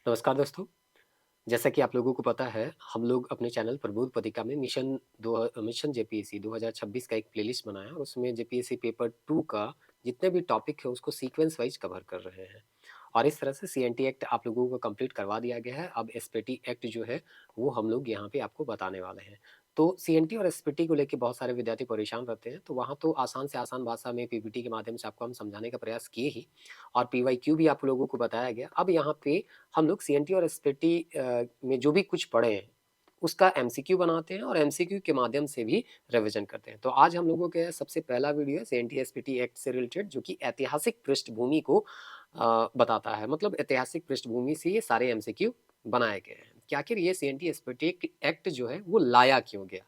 नमस्कार दोस्तों। जैसा कि आप लोगों को पता है, हम लोग अपने चैनल प्रबोध पत्रिका में मिशन जेपीएससी 2026 का एक प्लेलिस्ट बनाया है और उसमें जेपीएससी पेपर 2 का जितने भी टॉपिक है उसको सीक्वेंस वाइज कवर कर रहे हैं। और इस तरह से सीएनटी एक्ट आप लोगों को कंप्लीट करवा दिया गया है। अब एसपीटी एक्ट जो है वो हम लोग यहाँ पे आपको बताने वाले हैं। तो सीएनटी और एसपीटी को लेके बहुत सारे विद्यार्थी परेशान रहते हैं, तो वहाँ तो आसान से आसान भाषा में पीपीटी के माध्यम से आपको हम समझाने का प्रयास किए ही, और पीवाईक्यू भी आप लोगों को बताया गया। अब यहाँ पे हम लोग सीएनटी और एसपीटी में जो भी कुछ पढ़े हैं उसका एमसीक्यू बनाते हैं और एमसीक्यू के माध्यम से भी रिवीजन करते हैं। तो आज हम लोगों के सबसे पहला वीडियो है सीएनटी एसपीटी एक्ट से रिलेटेड, जो कि ऐतिहासिक पृष्ठभूमि को बताता है। मतलब ऐतिहासिक पृष्ठभूमि से ये सारे एमसीक्यू बनाए गए हैं कि आखिर ये सीएनटी एसपीटी एक्ट जो है वो लाया क्यों गया।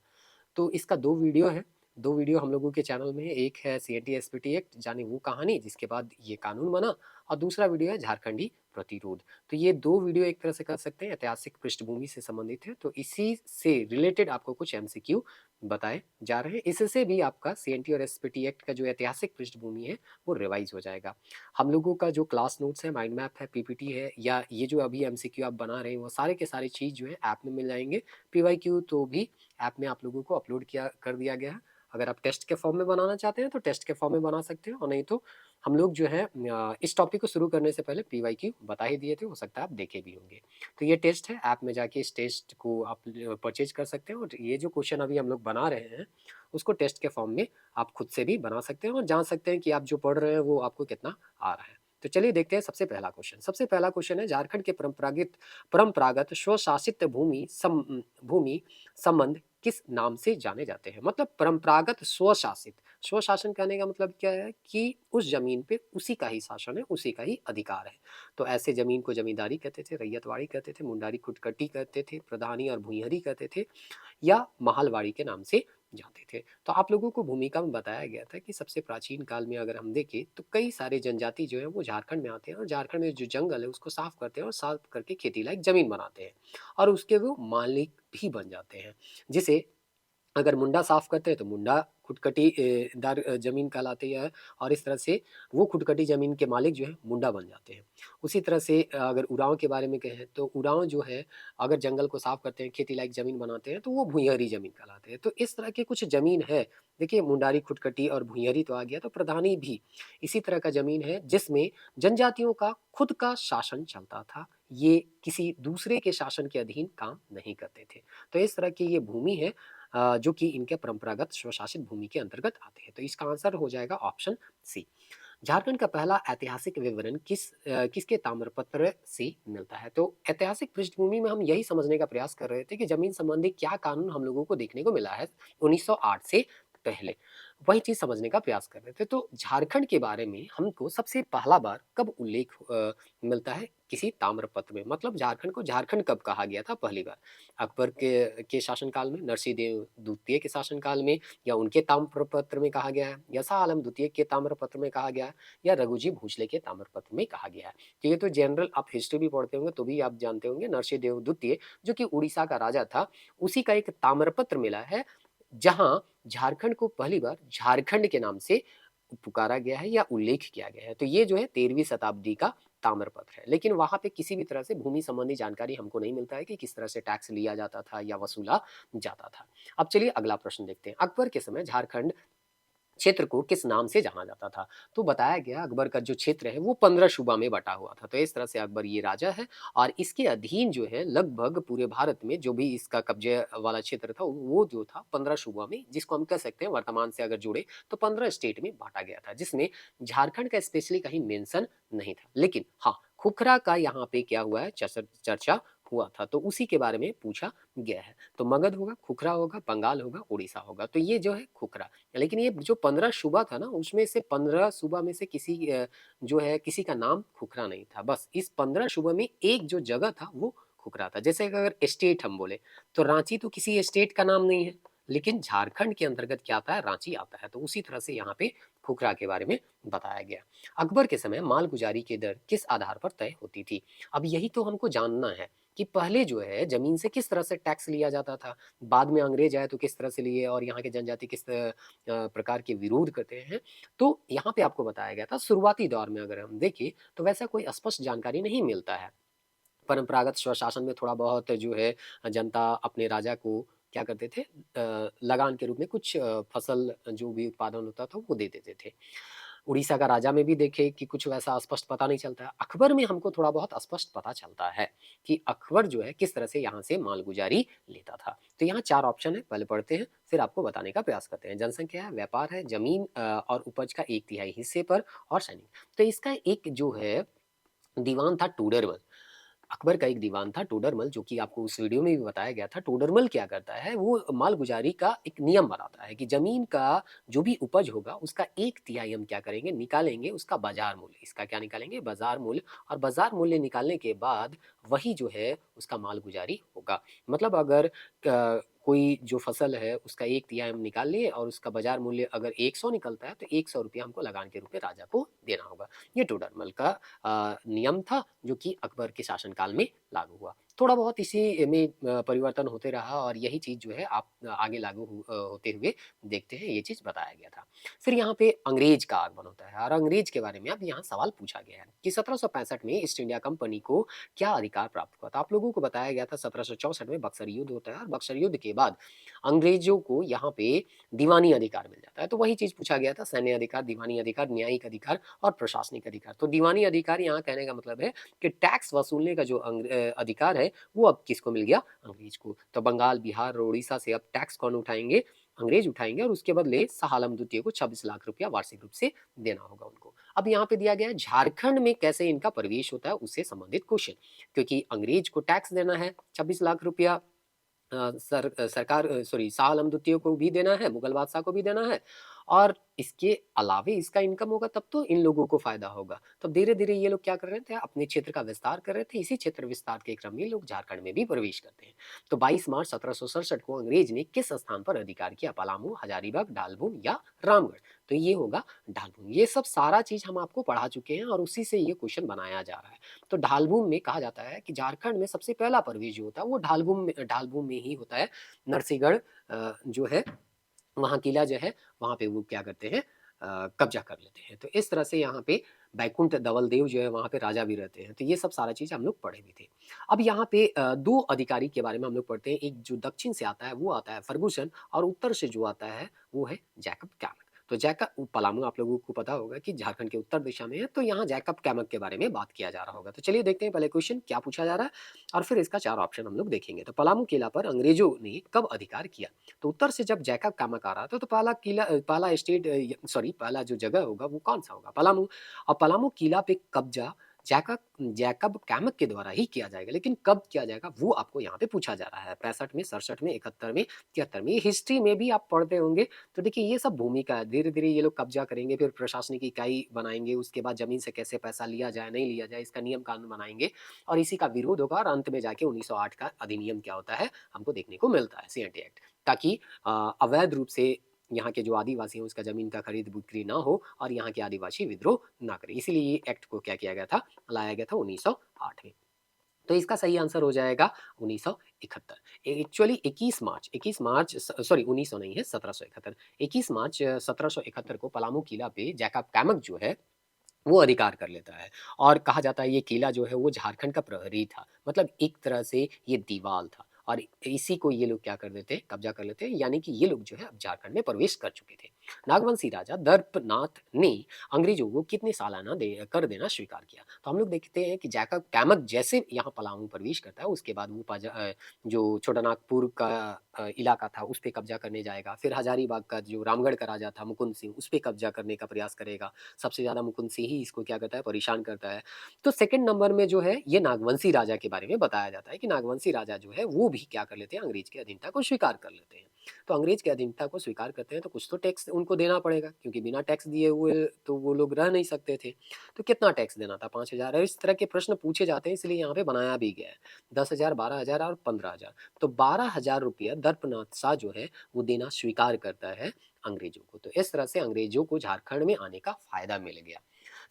तो इसका 2 वीडियो है। 2 वीडियो हम लोगों के चैनल में है। एक है सीएनटी एसपीटी एक्ट जाने वो कहानी जिसके बाद ये कानून बना, और दूसरा वीडियो है झारखंडी प्रतिरोध। तो ये 2 वीडियो एक तरह से कह सकते हैं ऐतिहासिक पृष्ठभूमि से संबंधित है। तो इसी से रिलेटेड आपको कुछ एमसीक्यू बताए जा रहे हैं। इससे भी आपका सीएनटी और एसपीटी एक्ट का जो ऐतिहासिक पृष्ठभूमि है वो रिवाइज हो जाएगा। हम लोगों का जो क्लास नोट्स है, माइंड मैप है, पीपीटी है, या ये जो अभी एमसीक्यू आप बना रहे हैं वो सारे के सारे चीज़ जो है ऐप में मिल जाएंगे। पीवाईक्यू तो भी ऐप में आप लोगों को अपलोड किया कर दिया गया है। अगर आप टेस्ट के फॉर्म में बनाना चाहते हैं तो टेस्ट के फॉर्म में बना सकते हैं, और नहीं तो हम लोग जो है इस टॉपिक को शुरू करने से पहले पीवाईक्यू बता ही दिए थे, हो सकता है आप देखे भी होंगे। तो ये टेस्ट है, ऐप में जाके इस टेस्ट को आप परचेज कर सकते हैं, और ये जो क्वेश्चन अभी हम लोग बना रहे हैं उसको टेस्ट के फॉर्म में आप खुद से भी बना सकते हैं और जान सकते हैं कि आप जो पढ़ रहे हैं वो आपको कितना आ रहा है। तो चलिए देखते हैं सबसे पहला क्वेश्चन। सबसे पहला क्वेश्चन है, झारखंड के परंपरागत स्वशासित भूमि संबंध किस नाम से जाने जाते हैं। मतलब परंपरागत स्वशासित, स्वशासन कहने का मतलब क्या है कि उस जमीन पे उसी का ही शासन है, उसी का ही अधिकार है। तो ऐसे जमीन को जमींदारी कहते थे, रैयतवाड़ी कहते थे, मुंडारी खुटकटी कहते थे, प्रधानी और भुइंहरी कहते थे, या महलवाड़ी के नाम से जाते थे। तो आप लोगों को भूमिका में बताया गया था कि सबसे प्राचीन काल में अगर हम देखें तो कई सारे जनजाति जो है वो झारखंड में आते हैं, और झारखंड में जो जंगल है उसको साफ करते हैं और साफ करके खेती लायक जमीन बनाते हैं, और उसके वो मालिक भी बन जाते हैं। जिसे अगर मुंडा साफ करते हैं तो मुंडा खुटकटी दार जमीन कहलाती है, और इस तरह से वो खुटकटी जमीन के मालिक जो है मुंडा बन जाते हैं। उसी तरह से अगर उरांव के बारे में कहें तो उरांव जो है अगर जंगल को साफ करते हैं, खेती लायक जमीन बनाते हैं, तो वो भुइंहरी जमीन कहलाते हैं। तो इस तरह के कुछ जमीन है। देखिए, मुंडारी खुटकटी और भुइंहरी तो आ गया, तो प्रधानी भी इसी तरह का जमीन है जिसमें जनजातियों का खुद का शासन चलता था। ये किसी दूसरे के शासन के अधीन काम नहीं करते थे। तो इस तरह की ये भूमि है जो कि इनके परंपरागत स्वशासित भूमि के अंतर्गत आते हैं। तो इसका आंसर हो जाएगा ऑप्शन सी। झारखंड का पहला ऐतिहासिक विवरण किसके ताम्रपत्र से मिलता है। तो ऐतिहासिक पृष्ठभूमि में हम यही समझने का प्रयास कर रहे थे कि जमीन संबंधी क्या कानून हम लोगों को देखने को मिला है 1908 से पहले। वही चीज समझने का प्रयास कर रहे थे। तो झारखंड के बारे में हमको सबसे पहला बार कब उल्लेख मिलता है, किसी ताम्रपत्र में। मतलब झारखंड को झारखंड कब कहा गया था पहली बार, अकबर के शासनकाल में, नरसिंहदेव द्वितीय के शासनकाल में, या उनके ताम्रपत्र में कहा गया है, या शाह आलम द्वितीय के ताम्रपत्र में कहा गया है, या रघुजी भोसले के ताम्रपत्र में कहा गया है। तो ये तो जनरल आप हिस्ट्री भी पढ़ते होंगे तो भी आप जानते होंगे, नरसिंहदेव द्वितीय जो कि उड़ीसा का राजा था, उसी का एक ताम्रपत्र मिला है जहां झारखंड को पहली बार झारखंड के नाम से पुकारा गया है या उल्लेख किया गया है। तो ये जो है 13वीं शताब्दी का ताम्रपत्र है, लेकिन वहां पे किसी भी तरह से भूमि संबंधी जानकारी हमको नहीं मिलता है कि किस तरह से टैक्स लिया जाता था या वसूला जाता था। अब चलिए अगला प्रश्न देखते हैं। अकबर के समय झारखंड क्षेत्र को किस नाम से जाना जाता था। तो बताया गया अकबर का जो क्षेत्र है वो 15 सूबा में बटा हुआ था। तो इस तरह से अकबर ये राजा है, और इसके अधीन जो है लगभग पूरे भारत में जो भी इसका कब्जे वाला क्षेत्र था वो जो था 15 सूबा में, जिसको हम कह सकते हैं वर्तमान से अगर जुड़े तो 15 स्टेट में बांटा गया था, जिसमें झारखंड का स्पेशली कहीं मेंशन नहीं था। लेकिन हाँ, खुखरा का यहाँ पे क्या हुआ है, चर्चा हुआ था, तो उसी के बारे में पूछा गया है। तो मगध होगा, खुखरा होगा, बंगाल होगा, उड़ीसा होगा। तो ये जो है खुखरा। लेकिन ये जो 15 सूबा था ना, उसमें से 15 सूबा में से किसी जो है किसी का नाम खुखरा नहीं था। बस इस 15 सूबा में एक जो जगह था वो खुखरा था। जैसे कि अगर स्टेट हम बोले तो रांची तो किसी स्टेट का नाम नहीं है, लेकिन झारखंड के अंतर्गत क्या आता है, रांची आता है। तो उसी तरह से यहाँ पे खुखरा के बारे में बताया गया। अकबर के समय मालगुजारी की दर किस आधार पर तय होती थी। अब यही तो हमको जानना है कि पहले जो है जमीन से किस तरह से टैक्स लिया जाता था, बाद में अंग्रेज आए तो किस तरह से लिए, और यहाँ के जनजाति किस प्रकार के विरोध करते हैं। तो यहाँ पे आपको बताया गया था शुरुआती दौर में अगर हम देखें तो वैसा कोई स्पष्ट जानकारी नहीं मिलता है। परंपरागत स्वशासन में थोड़ा बहुत जो है जनता अपने राजा को क्या करते थे, लगान के रूप में कुछ फसल जो भी उत्पादन होता था वो दे देते थे। उड़ीसा का राजा में भी देखे कि कुछ वैसा स्पष्ट पता नहीं चलता है। अकबर में हमको थोड़ा बहुत स्पष्ट पता चलता है कि अकबर जो है किस तरह से यहाँ से मालगुजारी लेता था। तो यहाँ 4 ऑप्शन है, पहले पढ़ते हैं, फिर आपको बताने का प्रयास करते हैं। जनसंख्या है, व्यापार है, ज़मीन और उपज का 1/3 हिस्से पर और सैनिक। तो इसका एक जो है दीवान था टोडरमल। अकबर का एक दीवान था टोडरमल, जो कि आपको उस वीडियो में भी बताया गया था। टोडरमल क्या करता है, वो मालगुजारी का एक नियम बनाता है कि जमीन का जो भी उपज होगा उसका 1/3 हम क्या करेंगे, निकालेंगे उसका बाजार मूल्य। इसका क्या निकालेंगे, बाजार मूल्य। और बाजार मूल्य निकालने के बाद वही जो है उसका मालगुजारी होगा। मतलब अगर कोई जो फसल है उसका 1/3 हम निकाल लिए और उसका बाजार मूल्य अगर 100 निकलता है तो 100 रुपया हमको लगान के रूप में राजा को देना होगा। ये टोडरमल का नियम था जो कि अकबर के शासनकाल में लागू हुआ। थोड़ा बहुत इसी में परिवर्तन होते रहा और यही चीज़ जो है आप आगे लागू होते हुए देखते हैं, ये चीज़ बताया गया था। फिर यहाँ पे अंग्रेज का आगमन होता है और अंग्रेज के बारे में अब यहाँ सवाल पूछा गया है कि 1765 में ईस्ट इंडिया कंपनी को क्या अधिकार प्राप्त हुआ था। आप लोगों को बताया गया था 1764 में बक्सर युद्ध होता है और बक्सर युद्ध के बाद अंग्रेजों को यहाँ पे दीवानी अधिकार मिल जाता है। तो वही चीज़ पूछा गया था, सैन्य अधिकार, दीवानी अधिकार, न्यायिक अधिकार और प्रशासनिक अधिकार। तो दीवानी अधिकार यहाँ कहने का मतलब है कि टैक्स वसूलने का जो अधिकार है वो अब किसको मिल गया, अंग्रेज को। तो बंगाल, बिहार और उड़ीसा से अब टैक्स कौन उठाएंगे, अंग्रेज उठाएंगे और उसके बदले शाह आलम द्वितीय को 26 लाख रुपया वार्षिक रूप से देना होगा उनको। अब यहाँ पे दिया गया है झारखंड में कैसे इनका प्रवेश होता है उससे संबंधित क्वेश्चन, क्योंकि अंग्रेज को टैक्स देना है 26 लाख रुपया, सरकार सॉरी शाह आलम द्वितीय को भी देना है, मुगल बादशाह को भी देना है और इसके अलावे इसका इनकम होगा तब तो इन लोगों को फायदा होगा। तब धीरे धीरे ये लोग क्या कर रहे थे, अपने क्षेत्र का विस्तार कर रहे थे। इसी क्षेत्र विस्तार के क्रम में लोग झारखंड में भी प्रवेश करते हैं। तो 22 मार्च 1767 को अंग्रेज ने किस स्थान पर अधिकार किया, पलामू, हजारीबाग, ढालभूम या रामगढ़। तो ये होगा ढालभूम। ये सब सारा चीज हम आपको पढ़ा चुके हैं और उसी से ये क्वेश्चन बनाया जा रहा है। तो ढालभूम में कहा जाता है कि झारखंड में सबसे पहला प्रवेश जो होता है वो ढालभूम में ही होता है। नरसिंहगढ़ जो है वहाँ किला जो है वहाँ पे वो क्या करते हैं, कब्जा कर लेते हैं। तो इस तरह से यहाँ पे बैकुंठ धवल देव जो है वहाँ पे राजा भी रहते हैं। तो ये सब सारा चीज़ हम लोग पढ़े भी थे। अब यहाँ पे 2 अधिकारी के बारे में हम लोग पढ़ते हैं। एक जो दक्षिण से आता है वो आता है फर्गुसन और उत्तर से जो आता है वो है जैकब कैमक। तो जैकब पलामू आप लोगों को पता होगा कि झारखंड के उत्तर दिशा में है, तो यहाँ जैकब कैमक के बारे में बात किया जा रहा होगा। तो चलिए देखते हैं पहले क्वेश्चन क्या पूछा जा रहा है और फिर इसका 4 ऑप्शन हम लोग देखेंगे। तो पलामू किला पर अंग्रेजों ने कब अधिकार किया? तो उत्तर से जब जैकब कामक आ रहा था तो पहला किला पहला स्टेट सॉरी पहला जो जगह होगा वो कौन सा होगा, पलामू। और पलामू किला पे कब्जा जैकब जैकब कैमक के द्वारा ही किया जाएगा, लेकिन कब किया जाएगा वो आपको यहाँ पे पूछा जा रहा है। 65 में, 67 में, 71 में, 73 में। ये हिस्ट्री में भी आप पढ़ते होंगे। तो देखिए ये सब भूमिका है, धीरे धीरे ये लोग कब्जा करेंगे, फिर प्रशासनिक इकाई बनाएंगे, उसके बाद जमीन से कैसे पैसा लिया जाए नहीं लिया जाए इसका नियम कानून बनाएंगे और इसी का विरोध होगा और अंत में जाके 1908 का अधिनियम क्या होता है हमको देखने को मिलता है, सीएनटी एक्ट। ताकि अवैध रूप से यहाँ के जो आदिवासी हैं उसका जमीन का खरीद बिक्री ना हो और यहाँ के आदिवासी विद्रोह ना करें, इसीलिए ये एक्ट को क्या किया गया था, लाया गया था 1908 में। तो इसका सही आंसर हो जाएगा 1971। एक्चुअली 21 मार्च सॉरी 1900 नहीं है 1771। 21 मार्च 1771 को पलामू किला पे जैकब कैमक जो है वो अधिकार कर लेता है और कहा जाता है ये किला जो है वो झारखंड का प्रहरी था, मतलब एक तरह से ये दीवाल था और इसी को ये लोग क्या कर देते हैं, कब्जा कर लेते हैं। यानी कि ये लोग जो है अब झारखंड में प्रवेश कर चुके थे। नागवंशी राजा दर्पनाथ ने अंग्रेजों को कितने सालाना कर देना स्वीकार किया। तो हम लोग देखते हैं कि जैकब कैमक जैसे यहाँ पलामू प्रवेश करता है उसके बाद वो जो छोटानागपुर का इलाका था उस पर कब्जा करने जाएगा। फिर हजारीबाग का जो रामगढ़ का राजा था मुकुंद सिंह उस पर कब्जा करने का प्रयास करेगा। सबसे ज़्यादा मुकुंद सिंह ही इसको क्या करता है, परेशान करता है। तो सेकंड नंबर में जो है ये नागवंशी राजा के बारे में बताया जाता है कि नागवंशी राजा जो है वो भी क्या कर लेते हैं, अंग्रेज की अधीनता को स्वीकार कर लेते हैं। तो अंग्रेज की अधीनता को स्वीकार करते हैं तो कुछ तो टैक्स उनको देना पड़ेगा, क्योंकि बिना टैक्स दिए हुए तो वो लोग रह नहीं सकते थे। तो कितना टैक्स देना था, 5,000। इस तरह के प्रश्न पूछे जाते हैं, इसलिए यहाँ पे बनाया भी गया है 10,000, 12,000 और 15,000। तो 12,000 रुपया दर्पनाथ शाह जो है वो देना स्वीकार करता है अंग्रेजों को। तो इस तरह से अंग्रेजों को झारखंड में आने का फायदा मिल गया।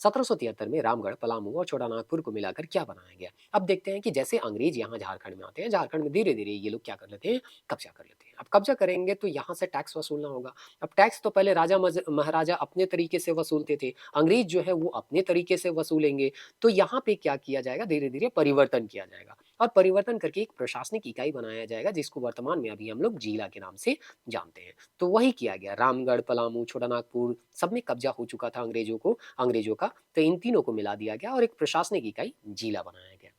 1773 में रामगढ़, पलामू और छोटानागपुर को मिलाकर क्या बनाया गया? अब देखते हैं कि जैसे अंग्रेज यहाँ झारखंड में आते हैं, झारखंड में धीरे-धीरे ये लोग क्या कर लेते हैं, कब्जा कर लेते हैं। अब कब्जा करेंगे तो यहाँ से टैक्स वसूलना होगा। अब टैक्स तो पहले राजा महाराजा अपने तरीके से वसूलते थे, अंग्रेज जो है वो अपने तरीके से वसूलेंगे। तो यहाँ पे क्या किया जाएगा, धीरे-धीरे परिवर्तन किया जाएगा और परिवर्तन करके एक प्रशासनिक इकाई बनाया जाएगा जिसको वर्तमान में अभी हम लोग जिला के नाम से जानते हैं। तो वही किया गया, रामगढ़, पलामू, छोटानागपुर सब में कब्जा हो चुका था अंग्रेजों का, तो इन तीनों को मिला दिया गया और एक प्रशासनिक इकाई जिला बनाया गया।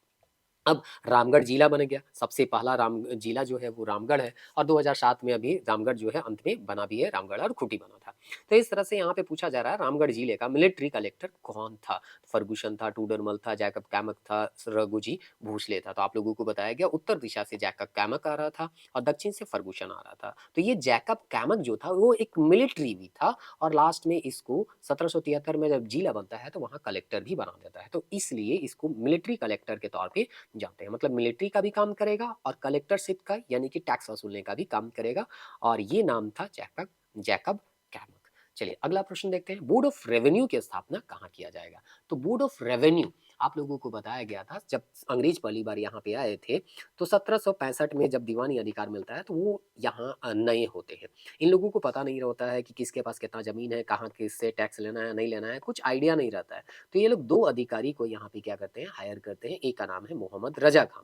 अब रामगढ़ जिला बन गया, सबसे पहला राम जिला जो है वो रामगढ़ है और 2007 में अभी रामगढ़ जो है अंत में बना भी है, रामगढ़ और खूंटी बना था। तो इस तरह से यहाँ पे पूछा जा रहा है रामगढ़ जिले का मिलिट्री कलेक्टर कौन था? फर्गुसन था, टूडरमल था, जैकब कैमक था, रघुजी भोसले था। तो आप लोगों को बताया गया उत्तर दिशा से जैकब कैमक आ रहा था और दक्षिण से फर्गुसन आ रहा था। तो ये जैकब कैमक जो था वो एक मिलिट्री भी था और लास्ट में इसको 1773 में जब जिला बनता है तो वहाँ कलेक्टर भी बना देता है। तो इसलिए इसको मिलिट्री कलेक्टर के तौर पे जाते हैं, मतलब मिलिट्री का भी काम करेगा और कलेक्टरशिप का यानी कि टैक्स वसूलने का भी काम करेगा और ये नाम था जैकब जैकब कैमक। चलिए अगला प्रश्न देखते हैं, बोर्ड ऑफ रेवेन्यू की स्थापना कहाँ किया जाएगा? तो बोर्ड ऑफ रेवेन्यू आप लोगों को बताया गया था जब अंग्रेज पहली बार यहाँ पे आए थे तो 1765 में जब दीवानी अधिकार मिलता है तो वो यहाँ नए होते हैं। इन लोगों को पता नहीं होता है कि किसके पास कितना जमीन है, कहाँ किससे टैक्स लेना है नहीं लेना है, कुछ आइडिया नहीं रहता है। तो ये लोग दो अधिकारी को यहाँ पे क्या करते हैं, हायर करते हैं। एक का नाम है मोहम्मद रजा खां,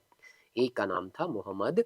एक का नाम था मोहम्मद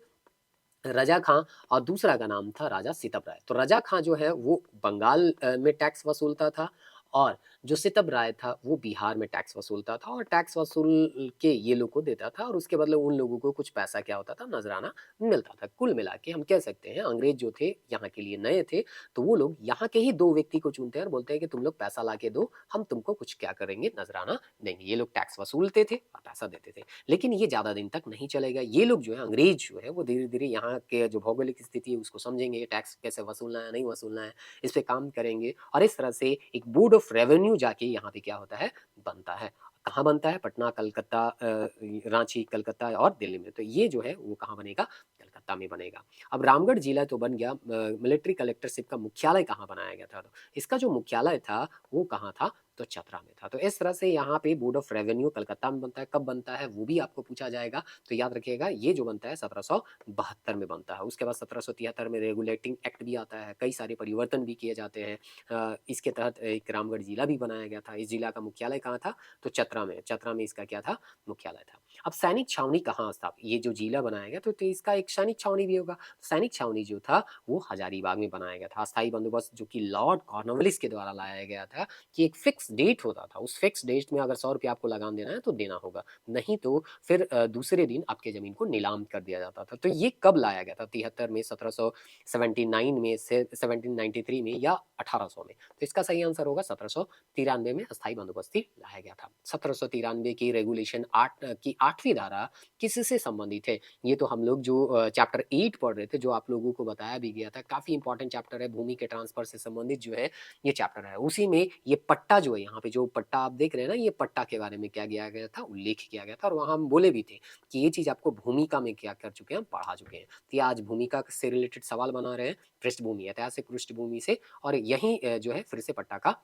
रजा खां और दूसरा का नाम था राजा सितप राय। तो रजा खां जो है वो बंगाल में टैक्स वसूलता था और जो सितप राय था वो बिहार में टैक्स वसूलता था और टैक्स वसूल के ये लोग को देता था और उसके बदले उन लोगों को कुछ पैसा क्या होता था, नजराना मिलता था। कुल मिला के हम कह सकते हैं अंग्रेज जो थे यहाँ के लिए नए थे तो वो लोग यहाँ के ही दो व्यक्ति को चुनते हैं और बोलते हैं कि तुम लोग पैसा ला के दो, हम तुमको कुछ क्या करेंगे, नजराना देंगे। ये लोग टैक्स वसूलते थे और पैसा देते थे, लेकिन ये ज़्यादा दिन तक नहीं चलेगा। ये लोग जो है अंग्रेज जो है वो धीरे-धीरे यहाँ के जो भौगोलिक स्थिति है उसको समझेंगे, टैक्स कैसे वसूलना है, नहीं वसूलना है, इस पे काम करेंगे और इस तरह से एक बोर्ड ऑफ रेवेन्यू जाके यहाँ पे क्या होता है, बनता है। कहाँ बनता है? पटना, कलकत्ता, रांची, कलकत्ता और दिल्ली में। तो ये जो है वो कहाँ बनेगा? कलकत्ता में बनेगा। अब रामगढ़ जिला तो बन गया, मिलिट्री कलेक्टरशिप का मुख्यालय कहाँ बनाया गया था? तो इसका जो मुख्यालय था वो कहाँ था? तो चतरा में था। तो इस तरह से यहाँ पे बोर्ड ऑफ रेवेन्यू कलकत्ता में बनता है। कब बनता है वो भी आपको पूछा जाएगा, तो याद रखिएगा ये जो बनता है 1772 में बनता है। उसके बाद 1773 में रेगुलेटिंग एक्ट भी आता है, कई सारे परिवर्तन भी किए जाते हैं। इसके तहत एक रामगढ़ जिला भी बनाया गया था। इस जिला का मुख्यालय कहाँ था? तो चतरा में, चतरा में इसका क्या था? मुख्यालय था। अब सैनिक छावनी कहाँ स्थापित, ये जो जिला बनाया गया तो इसका एक सैनिक छावनी भी होगा। सैनिक छावनी जो था वो हजारीबाग में बनाया गया था। अस्थायी बंदोबस्त जो कि लॉर्ड कॉर्नवालिस के द्वारा लाया गया था कि एक फिक्स डेट होता था, उस फिक्स डेट में अगर 100 रुपये आपको लगान देना है तो देना होगा, नहीं तो फिर दूसरे दिन आपके ज़मीन को नीलाम कर दिया जाता था। तो ये कब लाया गया था? 73 में, 1779 में से 1793 में या 1800 में? तो इसका सही आंसर होगा 1793 में अस्थायी बंदोबस्ती लाया गया था। 1793 की रेगुलेशन 8 की 8वीं धारा किससे संबंधित है? ये तो हम लोग जो चैप्टर 8 पढ़ रहे थे, जो आप लोगों को बताया भी गया था, काफ़ी इंपॉर्टेंट चैप्टर है, भूमि के ट्रांसफर से संबंधित जो है ये चैप्टर है। उसी में ये पट्टा जो है, यहाँ पे जो पट्टा आप देख रहे हैं ना, ये पट्टा के बारे में क्या किया गया था, उल्लेख किया गया था और वहाँ हम बोले भी थे कि ये चीज़ आपको भूमिका में क्या कर चुके हैं, हम पढ़ा चुके हैं। तो ये आज भूमिका से रिलेटेड सवाल बना रहे हैं, पृष्ठभूमि, ऐतिहासिक पृष्ठभूमि से, और यही जो है फिर से पट्टा का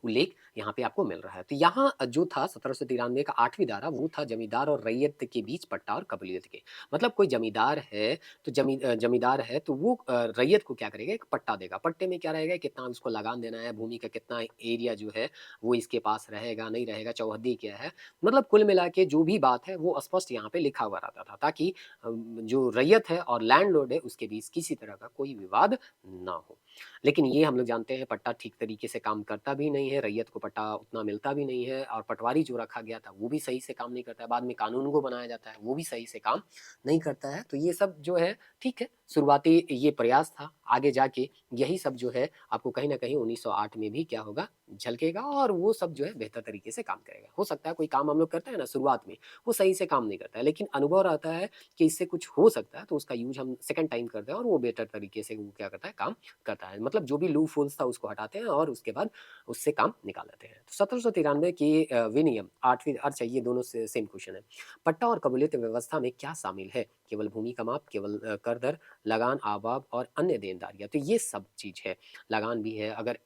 उल्लेख यहाँ पे आपको मिल रहा है। तो यहाँ जो था 1793 का 8वीं धारा, वो था जमींदार और रैयत के बीच पट्टा और कबूलियत के। मतलब कोई जमींदार है तो जमींदार है तो वो रैयत को क्या करेगा, एक पट्टा देगा। पट्टे में क्या रहेगा, कितना उसको लगान देना है, भूमि का कितना एरिया जो है वो इसके पास रहेगा, नहीं रहेगा, चौहद्दी क्या है। मतलब कुल मिला के जो भी बात है वो स्पष्ट यहाँ पे लिखा हुआ रहता था, ताकि जो रैयत है और लैंडलॉर्ड है उसके बीच किसी तरह का कोई विवाद ना हो। लेकिन ये हम लोग जानते हैं पट्टा ठीक तरीके से काम करता भी नहीं है, रैयत को पट्टा उतना मिलता भी नहीं है और पटवारी जो रखा गया था वो भी सही से काम नहीं करता है। बाद में कानून को बनाया जाता है, वो भी सही से काम नहीं करता है। तो ये सब जो है ठीक है, शुरुआती ये प्रयास था, आगे जाके यही सब जो है आपको कहीं न कहीं 1908 में भी क्या होगा, झलकेगा और वो सब जो है बेहतर तरीके से काम करेगा। हो सकता है कोई काम हम लोग करते हैं ना शुरुआत में, वो सही से काम नहीं करता है, लेकिन अनुभव रहता है कि इससे कुछ हो सकता है, तो उसका यूज़ हम सेकंड टाइम करते हैं और वो बेहतर तरीके से वो क्या करता है, काम करता है। मतलब जो भी लूप होल्स था उसको हटाते हैं और उसके बाद उससे काम निकाल लेते हैं। तो 1793 की विनियम 8वीं, अच्छा ये दोनों से सेम क्वेश्चन है। पट्टा और कबूलियत व्यवस्था में क्या शामिल है? केवल भूमि का माप, केवल कर दर, लगान, आवाब और अन्य देनदारियाँ। तो ये सब चीज़ है। लगान भी है, अगर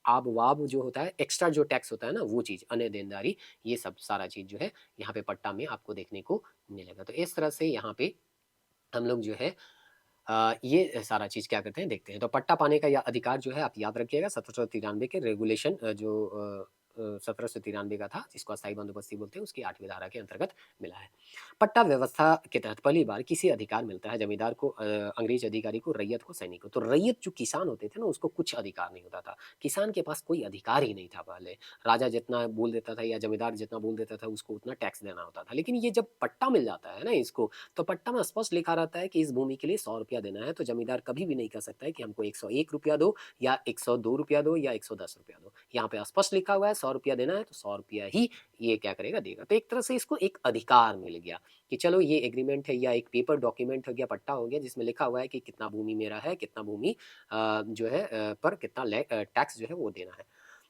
आब-वाब जो होता है, एक्स्ट्रा जो टैक्स होता है ना, वो चीज़, अन्य देनदारी, ये सब सारा चीज़ जो है यहाँ पे पट्टा में आपको देखने को मिलेगा। तो इस तरह से यहाँ पे हम लोग जो है ये सारा चीज़ क्या करते हैं देखते हैं। तो पट्टा पाने का या अधिकार जो है आप याद रखिएगा 1793 के रेगुलेशन 1793 का था, जिसको अस्थायी बंदोबस्ती बोलते हैं, उसकी 8वीं धारा के अंतर्गत मिला है। पट्टा व्यवस्था के तहत पहली बार किसी अधिकार मिलता है जमींदार को, अंग्रेज अधिकारी को, रैयत को, सैनिक को। तो रैयत जो किसान होते थे ना, उसको कुछ अधिकार नहीं होता था। किसान के पास कोई अधिकार ही नहीं था पहले। राजा जितना बोल देता था या जमींदार जितना बोल देता था, उसको उतना टैक्स देना होता था। लेकिन ये जब पट्टा मिल जाता है ना इसको, तो पट्टा में स्पष्ट लिखा रहता है कि इस भूमि के लिए 100 रुपया देना है। तो जमींदार कभी भी नहीं कह सकता है कि हमको 101 रुपया दो या 102 रुपया दो या 110 रुपया दो। यहाँ पे स्पष्ट लिखा हुआ है 100 रुपया देना है, तो 100 रुपया ही ये क्या करेगा, देगा। तो एक तरह से इसको एक अधिकार मिल गया कि चलो ये एग्रीमेंट है या एक पेपर डॉक्यूमेंट हो गया, पट्टा हो गया, जिसमें लिखा हुआ है कि कितना भूमि मेरा है, कितना भूमि जो है पर कितना टैक्स जो है वो देना है।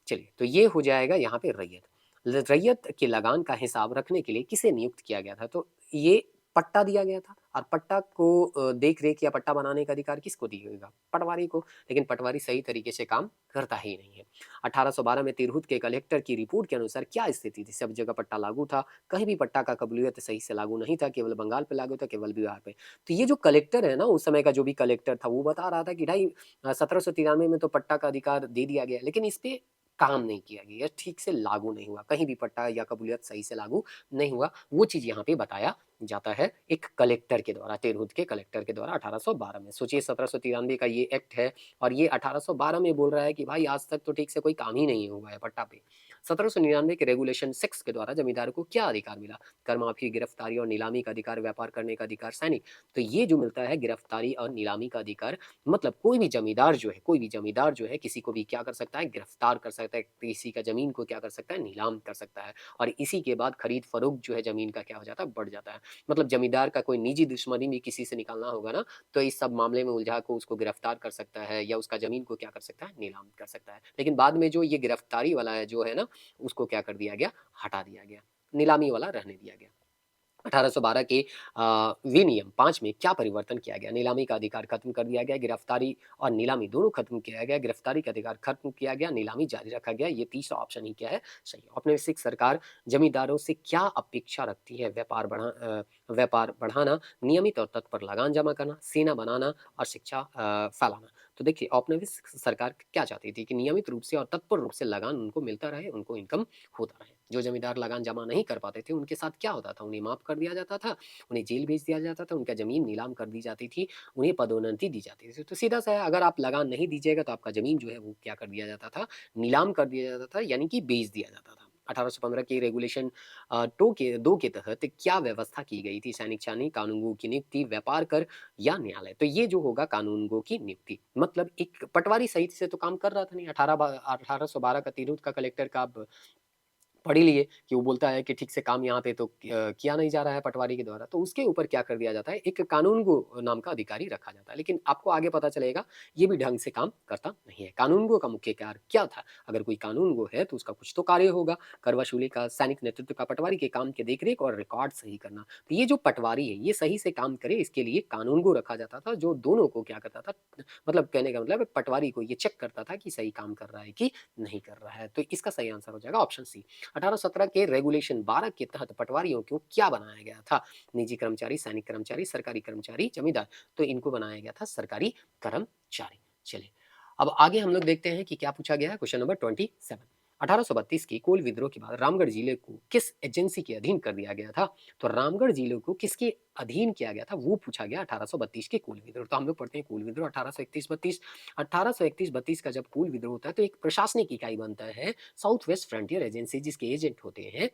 चलिए, तो ये हो जाएगा यहाँ पे रैयत। रैयत के लगान का हिसाब रखने के लिए किसे नियुक्त किया गया था? तो ये पट्टा दिया गया था, और पट्टा को देख रेख या पट्टा बनाने का अधिकार किसको दिएगा? पटवारी को। लेकिन पटवारी सही तरीके से काम करता ही नहीं है। 1812 में तिरहुत के कलेक्टर की रिपोर्ट के अनुसार क्या स्थिति थी? सब जगह पट्टा लागू था, कहीं भी पट्टा का कबूलियत सही से लागू नहीं था, केवल बंगाल पे लागू था, केवल बिहार पे। तो ये जो कलेक्टर है ना, उस समय का जो भी कलेक्टर था, वो बता रहा था कि ढाई 1793 में तो पट्टा का अधिकार दे दिया गया, लेकिन इस पे काम नहीं किया गया, ठीक से लागू नहीं हुआ, कहीं भी पट्टा या कबूलियत सही से लागू नहीं हुआ। वो चीज़ यहाँ पे बताया जाता है एक कलेक्टर के द्वारा, तिरहुत के कलेक्टर के द्वारा 1812 में। सोचिए 1793 का ये एक्ट है, और ये 1812 में बोल रहा है कि भाई आज तक तो ठीक से कोई काम ही नहीं हुआ है पट्टा पे। 1799 के रेगुलेशन 6 के द्वारा जमींदार को क्या अधिकार मिला? कर माफी, गिरफ्तारी और नीलामी का अधिकार, व्यापार करने का अधिकार, सैनिक। तो ये जो मिलता है गिरफ्तारी और नीलामी का अधिकार, मतलब कोई भी जमींदार जो है, कोई भी जमींदार जो है किसी को भी क्या कर सकता है, गिरफ्तार कर सकता है, किसी का जमीन को क्या कर सकता है, नीलाम कर सकता है। और इसी के बाद खरीद फरोख्त जो है जमीन का क्या हो जाता है, बढ़ जाता है। मतलब जमींदार का कोई निजी दुश्मनी भी किसी से निकालना होगा ना, तो इस सब मामले में उलझा को उसको गिरफ्तार कर सकता है, या उसका जमीन को क्या कर सकता है, नीलाम कर सकता है। लेकिन बाद में जो ये गिरफ्तारी वाला है जो है ना, उसको क्या कर दिया गया, हटा दिया गया, नीलामी वाला रहने दिया गया। 1812 के विनियम 5 में क्या परिवर्तन किया गया? नीलामी का अधिकार खत्म कर दिया गया, गिरफ्तारी और नीलामी दोनों खत्म किया गया, गिरफ्तारी का अधिकार खत्म किया गया, नीलामी जारी रखा गया। ये तीसरा ऑप्शन ही क्या है, सही है। औपनिवेशिक सरकार जमींदारों से क्या अपेक्षा रखती है? व्यापार बढ़ाना, नियमित और तत्पर लगान जमा करना, सेना बनाना और शिक्षा फैलाना। तो देखिए औपनिवेशिक सरकार क्या चाहती थी कि नियमित रूप से और तत्पर रूप से लगान उनको मिलता रहे, उनको इनकम होता रहे। जो जमींदार लगान जमा नहीं कर पाते थे, उनके साथ क्या होता था, उन्हें माफ कर दिया जाता था, उन्हें जेल भेज दिया जाता था, उनका जमीन नीलाम कर दी जाती थी, उन्हें पदोन्नति दी जाती थी। तो सीधा सा है, अगर आप लगान नहीं दीजिएगा तो आपका जमीन जो है वो क्या कर दिया जाता था, नीलाम कर दिया जाता था, यानी कि बेच दिया जाता था। 1815 के रेगुलेशन दो के तहत क्या व्यवस्था की गई थी? सैनिक छावनी, कानूनगो की नियुक्ति, व्यापार कर या न्यायालय। तो ये जो होगा कानूनगो की नियुक्ति, मतलब एक पटवारी सही से तो काम कर रहा था नहीं। 1812 का तिरहुत का कलेक्टर का आप पढ़ ही लिए कि वो बोलता है कि ठीक से काम यहाँ पे तो किया नहीं जा रहा है पटवारी के द्वारा, तो उसके ऊपर क्या कर दिया जाता है, एक कानूनगो नाम का अधिकारी रखा जाता है। लेकिन आपको आगे पता चलेगा ये भी ढंग से काम करता नहीं है। कानूनगो का मुख्य कार्य क्या था? अगर कोई कानूनगो है तो उसका कुछ तो कार्य होगा, कर वसूली का, सैनिक नेतृत्व का, पटवारी के काम के देखरेख और रिकॉर्ड सही करना। तो ये जो पटवारी है ये सही से काम करे, इसके लिए कानूनगो रखा जाता था, जो दोनों को क्या करता था, मतलब कहने का मतलब पटवारी को ये चेक करता था कि सही काम कर रहा है कि नहीं कर रहा है। तो इसका सही आंसर हो जाएगा ऑप्शन सी। 1817 के रेगुलेशन 12 के तहत पटवारियों को क्या बनाया गया था? निजी कर्मचारी, सैनिक कर्मचारी, सरकारी कर्मचारी, जमींदार। तो इनको बनाया गया था सरकारी कर्मचारी। चलिए, अब आगे हम लोग देखते हैं कि क्या पूछा गया है। Question number 27। 1832 की कोल विद्रोह के बाद रामगढ़ जिले को किस एजेंसी के अधीन कर दिया गया था? तो रामगढ़ जिले को किसके अधीन किया गया था वो पूछा गया 1832 के कोल विद्रोह। तो हम लोग पढ़ते हैं कोल विद्रोह 1831-32। 1831-32 का जब कोल विद्रोह होता है तो एक प्रशासनिक इकाई बनता है साउथ वेस्ट फ्रंटियर एजेंसी, जिसके एजेंट होते हैं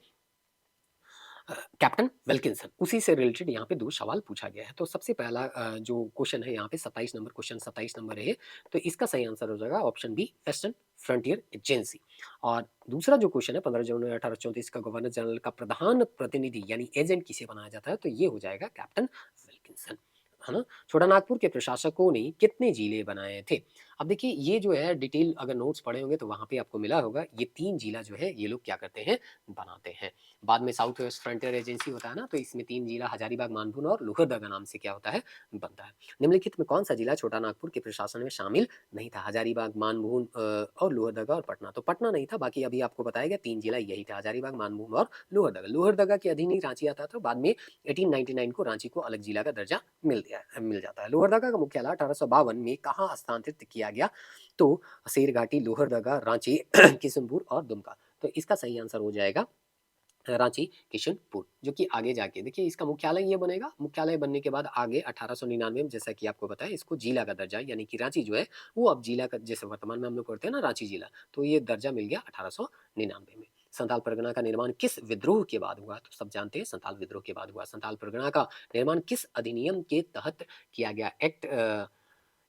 कैप्टन विल्किंसन। उसी से रिलेटेड यहाँ पे दो सवाल पूछा गया है। तो सबसे पहला जो क्वेश्चन है यहाँ पे 27 नंबर, क्वेश्चन 27 नंबर है, तो इसका सही आंसर हो जाएगा option B, western frontier agency. और दूसरा जो क्वेश्चन है 15 जनवरी 1834 का गवर्नर जनरल का प्रधान प्रतिनिधि यानी एजेंट किसे बनाया जाता है? तो ये हो जाएगा कैप्टन विल्किंसन, है ना। छोटानागपुर के प्रशासकों ने कितने जिले बनाए थे? अब देखिए ये जो है डिटेल अगर नोट्स पढ़े होंगे तो वहाँ पे आपको मिला होगा, ये 3 जिला जो है ये लोग क्या करते हैं, बनाते हैं। बाद में साउथ वेस्ट फ्रंटियर एजेंसी होता है ना, तो इसमें 3 जिला हजारीबाग, मानभून और लोहरदगा नाम से क्या होता है, बनता है। निम्नलिखित में कौन सा जिला छोटा नागपुर के प्रशासन में शामिल नहीं था? हजारीबाग, मानभून और लोहरदगा और पटना। तो पटना नहीं था, बाकी अभी आपको बताया गया 3 जिला यही था, हजारीबाग, मानभून और लोहरदगा। लोहरदगा के अधीन ही रांची आता था, बाद में 1899 को रांची को अलग जिला का दर्जा मिल जाता है। लोहरदगा का मुख्यालय 1852 में कहाँ स्थानांतरित किया गया? तो शेरघाटी, लोहरदगा, रांची, किशनपुर और दुमका। तो इसका सही आंसर हो जाएगा रांची, किशनपुर, जो कि आगे जाके देखिए इसका मुख्यालय ये बनेगा। मुख्यालय बनने के बाद आगे 1899 में जैसा कि आपको बताया इसको जिला का दर्जा, यानी कि रांची जो है वो अब जिला का, जैसे वर्तमान में हम लोग करते हैं ना रांची जिला, तो ये दर्जा मिल गया 1899 में। संथाल परगना का निर्माण किस विद्रोह के बाद हुआ? तो सब जानते हैं संथाल विद्रोह के बाद हुआ। संथाल परगना का निर्माण किस अधिनियम के तहत किया गया? एक्ट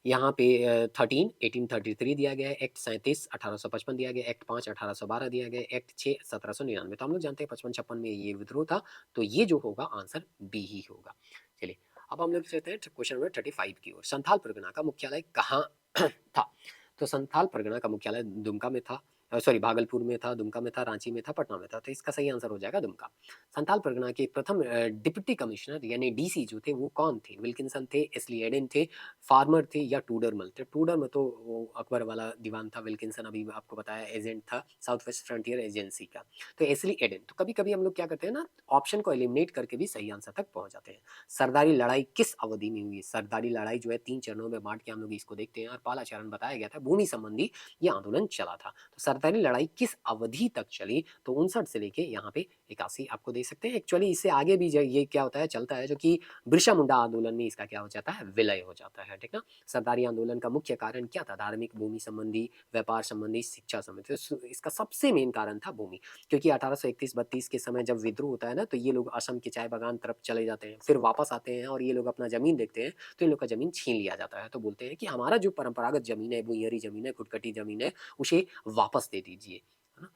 यहाँ पे 13 1833 दिया गया है, एक्ट 37 1855 दिया गया, एक्ट 5 1812 दिया गया, एक्ट 6 1799। तो हम लोग जानते हैं 55-56 में ये विद्रोह था, तो ये जो होगा आंसर बी ही होगा। चलिए अब हम लोग चलते हैं क्वेश्चन नंबर 35 की ओर। संथाल परगना का मुख्यालय कहाँ था? तो संथाल परगना का मुख्यालय दुमका में था, सॉरी भागलपुर में था, दुमका में था, रांची में था, पटना में था। तो इसका सही आंसर हो जाएगा दुमका। संथाल परगना के प्रथम डिप्टी कमिश्नर यानी डीसी जो थे वो कौन थे? विल्किंसन थे, एसली एडेन थे, फार्मर थे या टूडरमल थे? टूडरमल तो वो अकबर वाला दीवान था, विल्किंसन अभी आपको बताया एजेंट था साउथ वेस्ट फ्रंटियर एजेंसी का। तो एसली एडेन। तो कभी कभी हम लोग क्या करते हैं ना, ऑप्शन को एलिमिनेट करके भी सही आंसर तक पहुंच जाते हैं। सरदारी लड़ाई किस अवधि में हुई? सरदारी लड़ाई जो है 3 चरणों में बांट के हम लोग इसको देखते हैं, और पहला चरण बताया गया था भूमि संबंधी ये आंदोलन चला था। तो सरदारी लड़ाई किस अवधि तक चली? तो 59 से लेके यहाँ पे 81 आपको दे सकते हैं। एक्चुअली इससे आगे भी ये क्या होता है, चलता है, जो कि बिरसा मुंडा आंदोलन में इसका क्या हो जाता है, विलय हो जाता है, ठीक ना। सरदारी आंदोलन का मुख्य कारण क्या था? धार्मिक, भूमि संबंधी, व्यापार संबंधी, शिक्षा संबंधी। तो इसका सबसे मेन कारण था भूमि, क्योंकि 1831-32 के समय जब विद्रोह होता है ना, तो ये लोग असम के चाय बागान तरफ चले जाते हैं, फिर वापस आते हैं और ये लोग अपना जमीन देखते हैं, तो इन लोग का जमीन छीन लिया जाता है। तो बोलते हैं कि हमारा जो परंपरागत जमीन है, भुइंयरी जमीन है, खुटकटी जमीन है, उसे वापस दे दीजिए, है ना।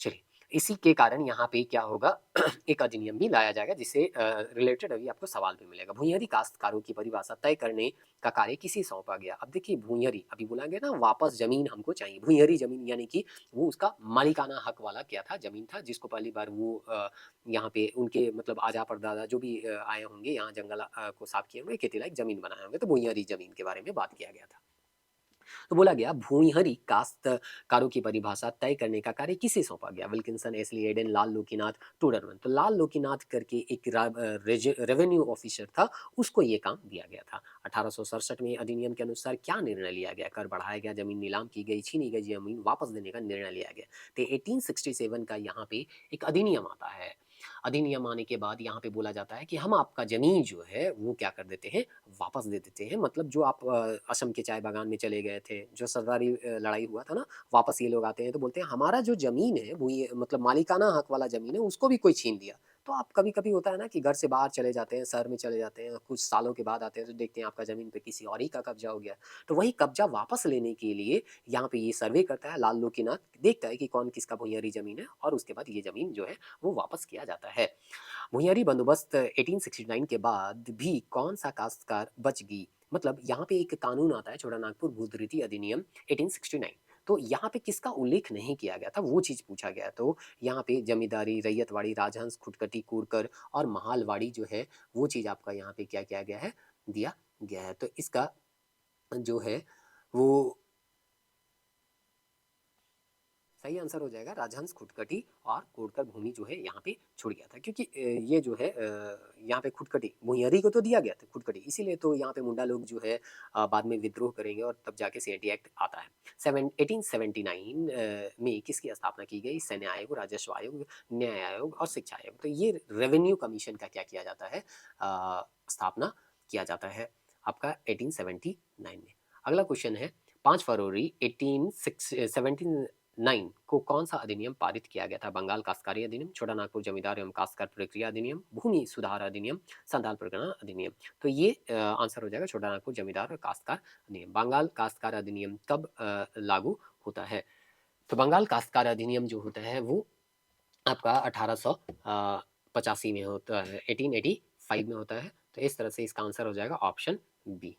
चलिए इसी के कारण यहाँ पे क्या होगा एक अधिनियम भी लाया जाएगा, जिससे रिलेटेड अभी आपको सवाल भी मिलेगा। भुइंयरी काश्तकारों की परिभाषा तय करने का कार्य किसे सौंपा गया? अब देखिए भुइंयरी अभी बोला गया ना, वापस जमीन हमको चाहिए। भुइंयरी जमीन यानी कि वो उसका मालिकाना हक वाला क्या था, जमीन था, जिसको पहली बार वो यहाँ पे उनके मतलब आजा परदादा जो भी आए होंगे यहाँ जंगल को साफ किए होंगे, खेती लायक जमीन बनाए होंगे, तो भुइंयरी जमीन के बारे में बात किया गया था। तो बोला गया भूइहरी काश्तकारों की परिभाषा तय करने का कार्य किसे सौंपा गया? विल्किंसन, एसली एडेन, लाल लोकीनाथ, टूडरमन। तो लाल लोकीनाथ करके एक रेवेन्यू ऑफिसर था, उसको ये काम दिया गया था। 1867 में अधिनियम के अनुसार क्या निर्णय लिया गया? कर बढ़ाया गया, जमीन नीलाम की गई, छीनी गई जमीन वापस देने का निर्णय लिया गया। तो 1867 का यहाँ पे एक अधिनियम आता है। अधिनियम आने के बाद यहाँ पे बोला जाता है कि हम आपका जमीन जो है वो क्या कर देते हैं, वापस दे देते हैं। मतलब जो आप असम के चाय बागान में चले गए थे, जो सरदारी लड़ाई हुआ था ना, वापस ये लोग आते हैं तो बोलते हैं हमारा जो जमीन है वो ये मतलब मालिकाना हक वाला जमीन है, उसको भी कोई छीन लिया। तो आप कभी कभी होता है ना कि घर से बाहर चले जाते हैं, शहर में चले जाते हैं, कुछ सालों के बाद आते हैं तो देखते हैं आपका जमीन पे किसी और ही का कब्जा हो गया। तो वही कब्जा वापस लेने के लिए यहाँ पे ये सर्वे करता है लाल लोकीनाथ, देखता है कि कौन किसका भुइंयरी जमीन है, और उसके बाद ये जमीन जो है वो वापस किया जाता है। भुइंयरी बंदोबस्त 1869 के बाद भी कौन सा काश्तकार बच गई? मतलब यहाँ पे एक कानून आता है छोटा नागपुर भूधृति अधिनियम 1869। तो यहाँ पे किसका उल्लेख नहीं किया गया था वो चीज पूछा गया। तो यहाँ पे जमींदारी, रैयतवाड़ी, राजहंस, खुटकटी, कूरकर और महालवाड़ी जो है वो चीज आपका यहाँ पे क्या किया गया है, दिया गया है। तो इसका जो है वो सही आंसर हो जाएगा राजहंस, खुटकटी और कोडकर भूमि जो है यहाँ पे छुड़ गया था, क्योंकि ये जो है यहाँ पे खुटकटी भुइंयरी को तो दिया गया था, खुटकटी इसीलिए तो यहाँ पे मुंडा लोग जो है बाद में विद्रोह करेंगे और तब जाके सीएटी एक्ट आता है। 1879 में किसकी स्थापना की गई? सैन्य आयोग, राजस्व आयोग, न्याय आयोग और शिक्षा आयोग। तो ये रेवेन्यू कमीशन का क्या किया जाता है, स्थापना किया जाता है आपका 1879 में। अगला क्वेश्चन है 5 फरवरी 1879 को कौन सा अधिनियम पारित किया गया था? बंगाल काश्तकारी अधिनियम, छोटा नागपुर जमींदार एवं काश्तकार प्रक्रिया अधिनियम, भूमि सुधार अधिनियम, संथाल परगना अधिनियम। तो ये आंसर हो जाएगा छोटा नागपुर जमींदार और काश्तकार अधिनियम। बंगाल काश्तकार अधिनियम कब लागू होता है? तो बंगाल काश्तकार अधिनियम जो होता है वो आपका 1885 में होता है, 1885 में होता है। तो इस तरह से इसका आंसर हो जाएगा ऑप्शन बी।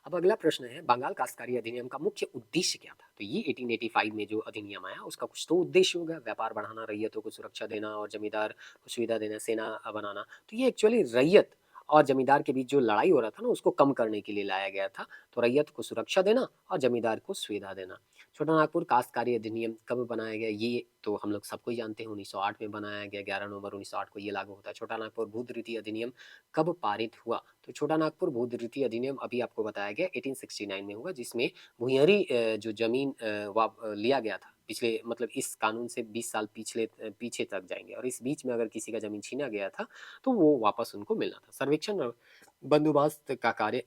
अब अगला प्रश्न है, बंगाल काश्तकारी अधिनियम का मुख्य उद्देश्य क्या था? तो ये 1885 में जो अधिनियम आया उसका कुछ तो उद्देश्य होगा, व्यापार बढ़ाना, रैयतों को सुरक्षा देना और जमींदार को सुविधा देना, सेना बनाना। तो ये एक्चुअली रैयत और जमींदार के बीच जो लड़ाई हो रहा था ना उसको कम करने के लिए लाया गया था। तो रैयत को सुरक्षा देना और जमींदार को सुविधा देना। छोटा नागपुर काश्तकारी अधिनियम कब बनाया गया? ये तो हम लोग सबको ही जानते हैं, 1908 में बनाया गया, 11 नवंबर 1908 को ये लागू होता है। छोटा नागपुर भूधृति अधिनियम कब पारित हुआ? तो छोटा नागपुर भूधृति अधिनियम अभी आपको बताया गया 1869 में हुआ, जिसमें भुइंरी जो जमीन लिया गया था पिछले, मतलब इस कानून से 20 साल पीछे तक जाएंगे, और इस बीच में अगर किसी का जमीन छीना गया था तो वो वापस उनको मिलना था। सर्वेक्षण और बंदोबस्त का कार्य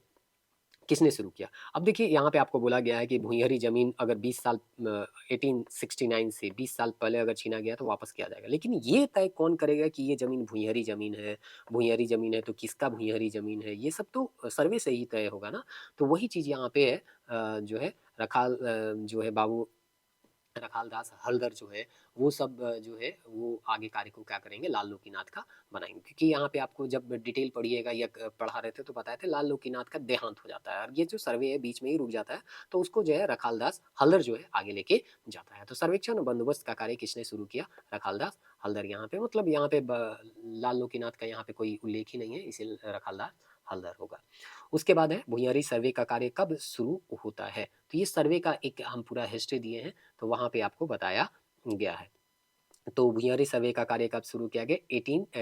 किसने शुरू किया? अब देखिए यहाँ पे आपको बोला गया है कि भुइंरी जमीन अगर 20 साल 1869 से 20 साल पहले अगर छीना गया तो वापस किया जाएगा, लेकिन ये तय कौन करेगा कि ये जमीन भुइंरी जमीन है? भुइंरी जमीन है तो किसका भुइंरी जमीन है? ये सब तो सर्वे से ही तय होगा ना। तो वही चीज यहाँ पे है, जो है रखाल जो है बाबू रखालदास हल्दर जो है वो सब जो है वो आगे कार्य को क्या करेंगे, लाल लोकीनाथ का बनाएंगे। क्योंकि यहाँ पे आपको जब डिटेल पढ़िएगा या पढ़ा रहे थे तो बताए थे लाल लोकीनाथ का देहांत हो जाता है और ये जो सर्वे है बीच में ही रुक जाता है, तो उसको जो है रखालदास हल्दर जो है आगे लेके जाता है। तो सर्वेक्षण और बंदोबस्त का कार्य किसने शुरू किया? रखालदास हल्दर। यहाँ पे मतलब यहाँ पे लाल लोकीनाथ का यहाँ पे कोई उल्लेख ही नहीं है, इसे रखालदास हल्दर होगा। उसके बाद है भुइंरी सर्वे का कार्य कब शुरू होता है? तो ये सर्वे का एक हम पूरा हिस्ट्री दिए हैं, तो वहाँ पे आपको बताया गया है। तो भुइंरी सर्वे का कार्य कब शुरू किया गया?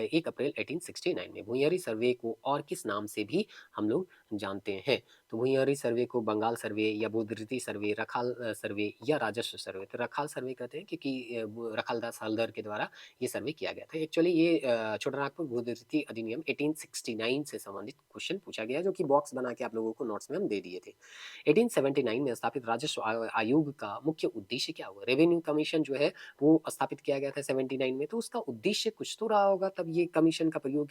1 अप्रैल 1869 में। भुइंरी सर्वे को और किस नाम से भी हम लोग जानते हैं? तो भुइंरी सर्वे को बंगाल सर्वे या भूधृति सर्वे, रखाल सर्वे या राजस्व सर्वे। तो रखाल सर्वे कहते हैं क्योंकि रखालदास हल्दर के द्वारा ये सर्वे किया गया था। एक्चुअली ये छोटा नागपुर भूधृति अधिनियम 1869 से संबंधित क्वेश्चन पूछा गया, जो कि बॉक्स बना के आप लोगों को नोट्स में हम दे दिए थे। 1879 में स्थापित राजस्व आयोग का मुख्य उद्देश्य क्या हुआ? रेवेन्यू कमीशन जो है वो स्थापित किया गया था 79 में, तो उसका उद्देश्य कुछ तो रहा होगा, तब ये कमीशन का प्रयोग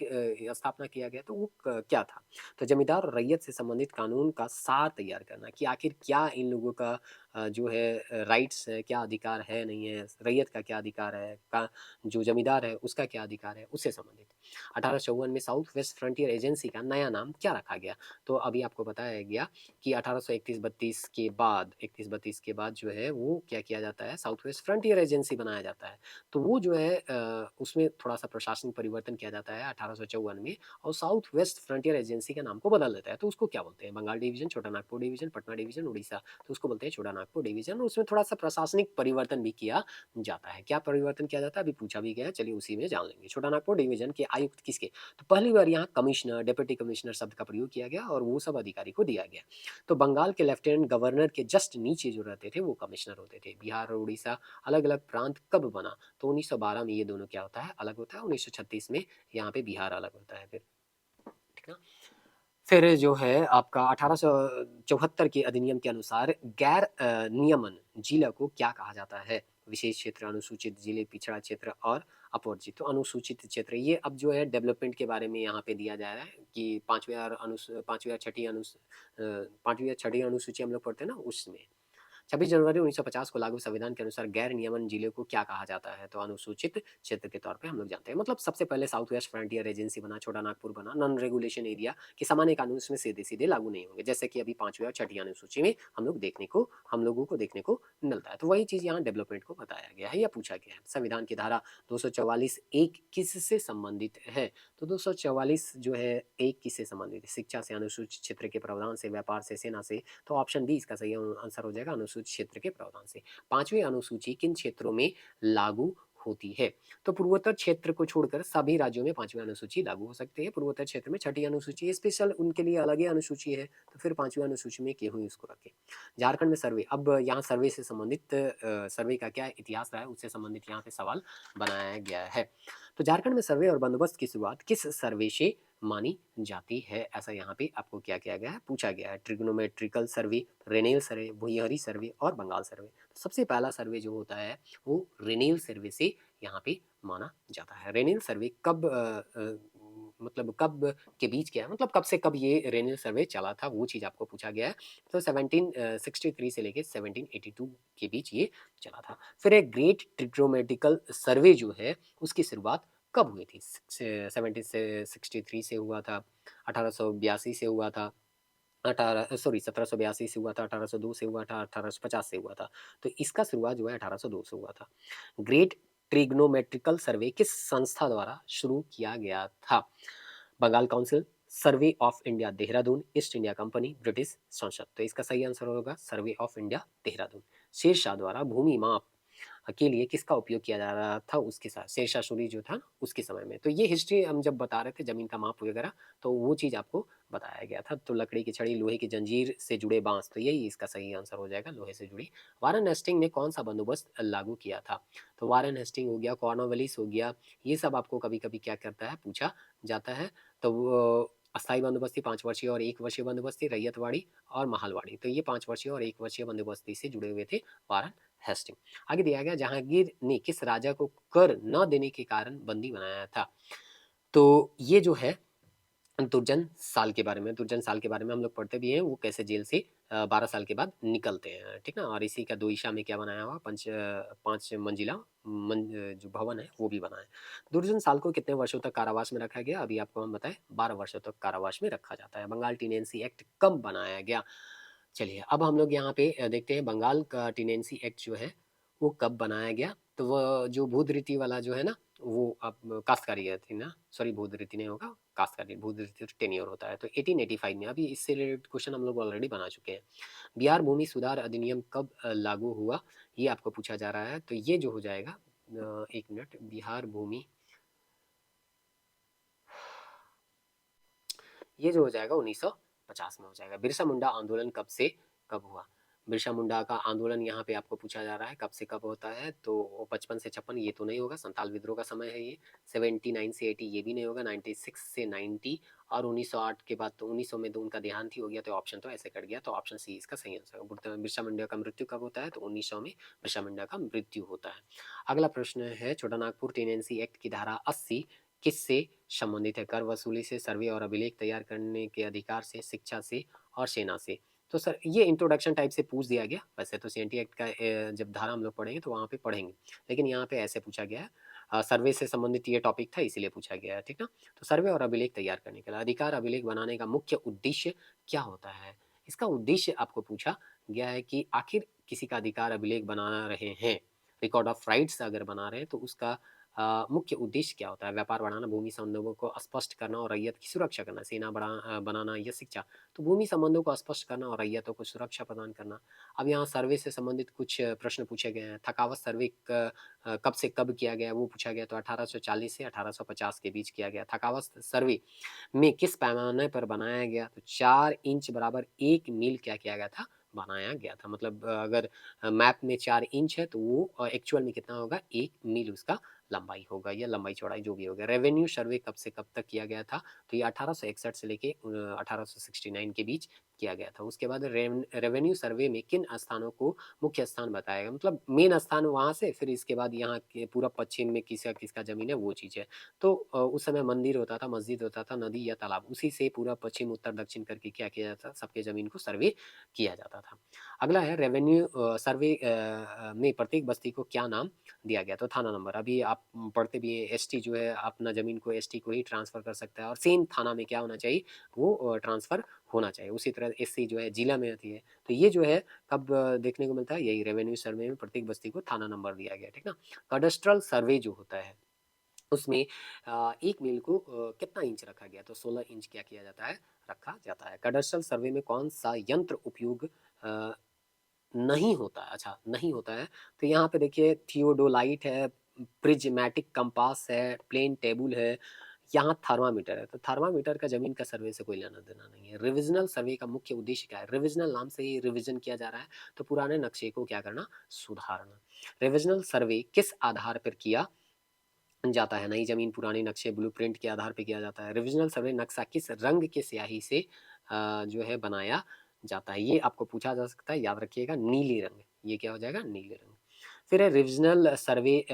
स्थापना किया गया। तो वो क्या था? तो जमींदार और रैयत से संबंधित कानून का सार तैयार करना कि आखिर क्या इन लोगों का जो है राइट्स है, क्या अधिकार है, नहीं है, रैयत का क्या अधिकार है, का जो जमींदार है उसका क्या अधिकार है, उससे संबंधित। 1854 में साउथ वेस्ट फ्रंटियर एजेंसी का नया नाम क्या रखा गया? तो अभी आपको बताया गया कि 1831-32 के बाद, 31-32 के बाद जो है वो क्या किया जाता है, साउथ वेस्ट फ्रंटियर एजेंसी बनाया जाता है। तो वो जो है उसमें थोड़ा सा प्रशासनिक परिवर्तन किया जाता है 1854 में, और साउथ वेस्ट फ्रंटियर एजेंसी का नाम को बदल देता है। तो उसको क्या बोलते हैं? बंगाल डिवीजन, छोटा नागपुर डिवीजन, पटना डिवीजन, उड़ीसा। तो उसको बोलते हैं छोटा नागपुर डिवीजन। उसमें थोड़ा सा प्रशासनिक परिवर्तन भी किया जाता है। क्या परिवर्तन किया जाता है अभी पूछा भी गया है, चलिए उसी में जान लेंगे। छोटा नागपुर डिवीजन के आयुक्त किसके? तो पहली बार यहाँ कमिश्नर, डिप्टी कमिश्नर शब्द का प्रयोग किया गया और वो सब अधिकारी को दिया गया। तो बंगाल के लेफ्टिनेंट गवर्नर के जस्ट नीचे जो रहते थे वो कमिश्नर होते थे। बिहार और उड़ीसा अलग अलग प्रांत कब बना? तो 1912 में ये दोनों क्या होता है, अलग होता है। 1936 में यहाँ पे बिहार अलग होता है फिर, ठीक ना। फिर जो है आपका 1874 के अधिनियम के अनुसार गैर नियमन जिला को क्या कहा जाता है? विशेष क्षेत्र, अनुसूचित जिले, पिछड़ा क्षेत्र और अपवर्जित। तो अनुसूचित क्षेत्र ये अब जो है डेवलपमेंट के बारे में यहाँ पे दिया जा रहा है कि पांचवी और छठी अनुसूची हम लोग पढ़ते हैं ना, उसमें 26 जनवरी 1950 को लागू संविधान के अनुसार गैर नियमन जिले को क्या कहा जाता है? तो अनुसूचित क्षेत्र के तौर पे हम लोग जानते हैं। मतलब सबसे पहले साउथ वेस्ट फ्रंटियर एजेंसी बना, छोटा नागपुर बना, नॉन रेगुलेशन एरिया के सामान्य कानून इसमें सीधे सीधे लागू नहीं होंगे, जैसे कि अभी पांचवी और छठी अनुसूची में हम लोगों को देखने को मिलता है। तो वही चीज यहाँ डेवलपमेंट को बताया गया है या पूछा गया है। संविधान की धारा 244 एक किससे संबंधित है? तो 244 जो है एक किससे संबंधित है? शिक्षा से, अनुसूचित क्षेत्र के प्रावधान से, व्यापार से, सेना से। तो ऑप्शन बी इसका सही आंसर हो जाएगा, अनुसूचित क्षेत्र के प्रावधान से। पांचवी अनुसूची किन क्षेत्रों में लागू होती है? तो पूर्वोत्तर क्षेत्र को छोड़कर सभी राज्यों में पांचवी अनुसूची लागू हो सकती है। पूर्वोत्तर क्षेत्र में छठी अनुसूची स्पेशल उनके लिए अलग ही अनुसूची है, तो फिर पांचवी अनुसूची में क्यों इसको रखें। झारखंड में सर्वे, अब यहाँ सर्वे से संबंधित सर्वे का क्या इतिहास रहा है उससे संबंधित यहाँ पे सवाल बनाया गया है। तो झारखंड में सर्वे और बंदोबस्त की शुरुआत किस सर्वे से मानी जाती है? ऐसा यहाँ पे आपको क्या किया गया है, पूछा गया है। ट्रिग्नोमेट्रिकल सर्वे, रेनेल सर्वे, भुइंरी सर्वे और बंगाल सर्वे। तो सबसे पहला सर्वे जो होता है वो रेनेल सर्वे से यहाँ पे माना जाता है। रेनेल सर्वे कब मतलब कब के बीच क्या है, मतलब कब से कब ये रेनेल सर्वे चला था, वो चीज आपको पूछा गया है। तो 1763 से लेके 1782 के बीच ये चला था। फिर एक ग्रेट ट्रिग्नोमेट्रिकल सर्वे जो है उसकी शुरुआत कब हुई थी? 1763 से हुआ था, 1882 से हुआ था, 1782 से हुआ था, 1802 से हुआ था, 1850 से हुआ था। तो इसका शुरुआत जो है 1802 से हुआ था। ग्रेट ट्रिग्नोमेट्रिकल सर्वे किस संस्था द्वारा शुरू किया गया था? Bengal Council, Survey of India Dehradun, East India Company, British संसद। तो इसका सही आंसर होगा Survey of India Dehradun. Shershah द्वारा भूमि माप के लिए किसका उपयोग किया जा रहा था उसके साथ, शेरशाह सूरी जो था उसके समय में। तो ये हिस्ट्री हम जब बता रहे थे जमीन का माप वगैरह, तो वो चीज़ आपको बताया गया था। तो लकड़ी की छड़ी, लोहे की जंजीर से जुड़े बांस, तो यही इसका सही आंसर हो जाएगा, लोहे से जुड़ी। वारेन हेस्टिंग ने कौन सा बंदोबस्त लागू किया था? तो वारेन हेस्टिंग हो गया, कॉर्नवालिस हो गया, ये सब आपको कभी कभी क्या करता है, पूछा जाता है। तो अस्थायी बंदोबस्ती 5 वर्षीय और 1 वर्षीय बंदोबस्ती, रैयतवाड़ी और महलवाड़ी, तो ये 5 वर्षीय और 1 वर्षीय बंदोबस्ती से जुड़े हुए थे वारेन हेस्टिंग। आगे दिया गया, जहांगीर ने किस राजा को कर न देने के कारण बंदी बनाया था? तो ये जो है दुर्जन साल के बारे में, दुर्जन साल के बारे में हम लोग पढ़ते भी हैं, वो कैसे जेल से 12 साल के बाद निकलते हैं, ठीक ना। और इसी का दोईशा में क्या बनाया हुआ, 5 मंजिला जो भवन है वो भी बना है। दुर्जन साल को कितने वर्षों तक कारावास में रखा गया? अभी आपको हम बताएं, 12 वर्षों तक कारावास में रखा जाता है। बंगाल टीनेंसी एक्ट कब बनाया गया? चलिए अब हम लोग यहाँ पे देखते हैं बंगाल का टीनेंसी एक्ट जो है वो कब बनाया गया। तो वो जो भूद रीति वाला जो है ना, वो अब काश्तकारी है थी ना, सॉरी भूद रीति नहीं होगा, काश्तकारी, भूद रीति तो टेन्योर होता है। तो 1885 में, अभी इससे रिलेटेड क्वेश्चन हम लोग ऑलरेडी बना चुके हैं। बिहार भूमि सुधार अधिनियम कब लागू हुआ, ये आपको पूछा जा रहा है। तो ये जो हो जाएगा, एक मिनट, बिहार भूमि, ये जो हो जाएगा 1950 में हो जाएगा। बिरसा मुंडा आंदोलन कब से कब हुआ? बिरसा मुंडा का आंदोलन यहाँ पे आपको पूछा जा रहा है कब से कब होता है। तो 55 से 56 ये तो नहीं होगा, संताल विद्रोह का समय है ये। 79 से 80 ये भी नहीं होगा, 96 से 90, और 1908 के बाद तो 1900 में तो उनका देहांत ही हो गया, तो ऑप्शन तो ऐसे कट गया। तो ऑप्शन सी इसका सही आंसर है। बिरसा मुंडा का मृत्यु कब होता है? तो 1900 में बिरसा मुंडा का मृत्यु होता है। अगला प्रश्न है, छोटा नागपुर टेनेंसी एक्ट की धारा 80 किससे संबंधित है? कर वसूली से, सर्वे और अभिलेख तैयार करने के अधिकार से, शिक्षा से और सेना से। तो सर ये इंट्रोडक्शन टाइप से पूछ दिया गया। वैसे तो सीएनटी एक्ट का जब धारा हम लोग पढ़ेंगे तो वहाँ पे पढ़ेंगे, लेकिन यहाँ पे ऐसे पूछा गया है। सर्वे से संबंधित ये टॉपिक था इसीलिए पूछा गया है, ठीक ना। तो सर्वे और अभिलेख तैयार करने के लिए अधिकार अभिलेख बनाने का मुख्य उद्देश्य क्या होता है? इसका उद्देश्य आपको पूछा गया है कि आखिर किसी का अधिकार अभिलेख बना रहे हैं, रिकॉर्ड ऑफ राइट्स अगर बना रहे हैं, तो उसका मुख्य उद्देश्य क्या होता है? व्यापार बढ़ाना, भूमि संबंधों को स्पष्ट करना और रैयत की सुरक्षा करना, सेना बनाना या शिक्षा। तो भूमि संबंधों को स्पष्ट करना और रैयतों को सुरक्षा प्रदान करना। अब यहाँ सर्वे से संबंधित कुछ प्रश्न पूछे गए हैं। थकावत सर्वे कब से कब किया गया वो पूछा गया, तो 1840 से 1850 के बीच किया गया। थकावत सर्वे में किस पैमाने पर बनाया गया? तो 4 इंच बराबर 1 मील क्या किया गया था, बनाया गया था। मतलब अगर मैप में 4 इंच है तो वो एक्चुअल में कितना होगा, 1 मील उसका लंबाई होगा, या लंबाई चौड़ाई जो भी होगा। रेवेन्यू सर्वे कब से कब तक किया गया था? तो ये 1861 से लेके 1869 के बीच किया गया था। उसके बाद रेवेन्यू सर्वे में किन स्थानों को मुख्य स्थान बताया गया, मतलब मेन स्थान वहां से, फिर इसके बाद यहाँ के पूरा पश्चिम में किसका किसका जमीन है वो चीज़ है। तो उस समय मंदिर होता था, मस्जिद होता था, नदी या तालाब, उसी से पूरा पश्चिम उत्तर दक्षिण करके क्या किया जाता था, सबके जमीन को सर्वे किया जाता था। अगला है, रेवेन्यू सर्वे में प्रत्येक बस्ती को क्या नाम दिया गया? तो थाना नंबर। अभी आप पढ़ते भी हैं, एसटी जो है अपना जमीन को एसटी को ही ट्रांसफर कर सकता है, और सेम थाना में क्या होना चाहिए, वो ट्रांसफर होना चाहिए। उसी तरह एससी जो है जिला में आती है। तो ये जो है कब देखने को मिलता है, यही रेवेन्यू सर्वे में प्रत्येक बस्ती को थाना नंबर दिया गया, ठीक ना। कडेस्ट्रल सर्वे जो होता है उसमें 1 मील को कितना इंच रखा गया? तो 16 इंच क्या किया जाता है, रखा जाता है। कडेस्ट्रल सर्वे में कौन सा यंत्र उपयोग अ, नहीं होता है? अच्छा, नहीं होता है। तो यहाँ पे देखिए, थियोडोलाइट है, प्रिज्मेटिक कंपास है, प्लेन टेबल है, यहाँ थर्मामीटर है। तो थर्मामीटर का जमीन का सर्वे से कोई लेना देना नहीं है। रिविजनल सर्वे का मुख्य उद्देश्य क्या है? रिविजनल नाम से ही रिविजन किया जा रहा है, तो पुराने नक्शे को क्या करना, सुधारना। रिविजनल सर्वे किस आधार पर किया जाता है? नई जमीन, पुराने नक्शे, ब्लूप्रिंट के आधार पर किया जाता है। रिविजनल सर्वे नक्शा किस रंग के स्याही से जो है बनाया जाता है? ये आपको पूछा जा सकता है, याद रखिएगा, नीली रंग। ये क्या हो जाएगा, नीले रंग। फिर है रिविजनल सर्वे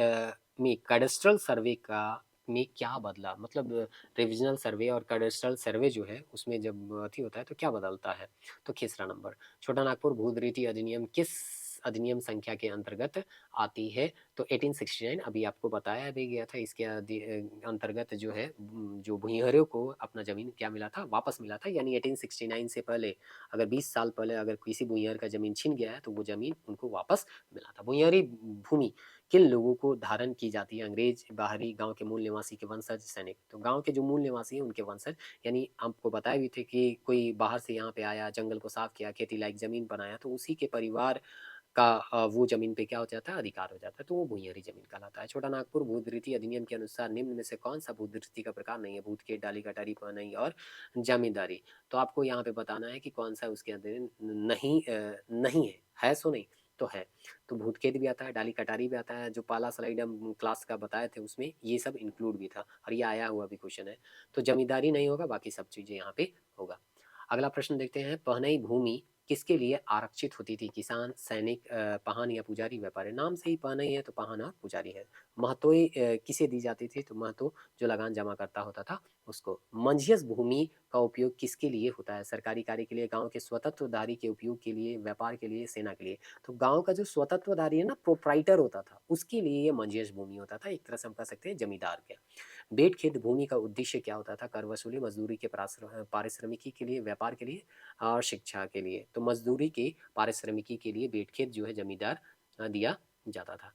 में कैडेस्ट्रल सर्वे का में क्या बदला? मतलब रिविजनल सर्वे और कैडेस्ट्रल सर्वे जो है उसमें जब अथी होता है तो क्या बदलता है? तो तीसरा नंबर। छोटा नागपुर भूद रीति अधिनियम किस अधिनियम संख्या के अंतर्गत आती है? तो 1869 अभी आपको बताया भी गया था, इसके अंतर्गत जो है जो भूमिहरों को अपना ज़मीन क्या मिला था? वापस मिला था। यानी 1869 से पहले अगर 20 साल पहले अगर किसी भूमिहर का ज़मीन छिन गया है तो वो ज़मीन उनको वापस मिला था। भूमिहरी भूमि किन लोगों को धारण की जाती है? अंग्रेज, बाहरी, गाँव के मूल निवासी के वंशज, सैनिक। तो गाँव के जो मूल निवासी हैं उनके वंशज, यानी आपको बताए भी थे कि कोई बाहर से यहाँ पे आया, जंगल को साफ किया, खेती लायक ज़मीन बनाया, तो उसी के परिवार का वो ज़मीन पे क्या हो जाता है? अधिकार हो जाता है, तो वो भूमिहरी ज़मीन कहलाता है। छोटा नागपुर भूधृति अधिनियम के अनुसार निम्न में से कौन सा भूधृति का प्रकार नहीं है? भूतखेत, डाली कटारी, पहनई और जमींदारी। तो आपको यहाँ पे बताना है कि कौन सा उसके अंदर नहीं नहीं है सो नहीं, तो है। तो भूतखेत भी आता है, डाली कटारी भी आता है, जो पाला स्लाइडम क्लास का बताए थे उसमें ये सब इंक्लूड भी था, और ये आया हुआ भी क्वेश्चन है। तो जमींदारी नहीं होगा, बाकी सब चीज़ें यहाँ पे होगा। अगला प्रश्न देखते हैं, पहनई भूमि किसके लिए आरक्षित होती थी? किसान, सैनिक, पाहन या पुजारी, व्यापारी। नाम से ही पहनई है तो पाहन और पुजारी है। महतोई किसे दी जाती थी? तो महतो जो लगान जमा करता होता था उसको। मंझियस भूमि का उपयोग किसके लिए होता है? सरकारी कार्य के लिए, गांव के स्वतंत्रधारी के उपयोग के लिए, व्यापार के लिए, सेना के लिए। तो गांव का जो स्वतंत्रधारी है ना, प्रोप्राइटर होता था, उसके लिए ये मंझियस भूमि होता था, एक तरह से हम कह सकते हैं जमींदार के। बेट खेत भूमि का उद्देश्य क्या होता था? कर वसूली, मजदूरी के पारिश्रमिकी के लिए, व्यापार के लिए और शिक्षा के लिए। तो मजदूरी के पारिश्रमिकी के लिए बेट खेत जो है जमींदार दिया जाता था।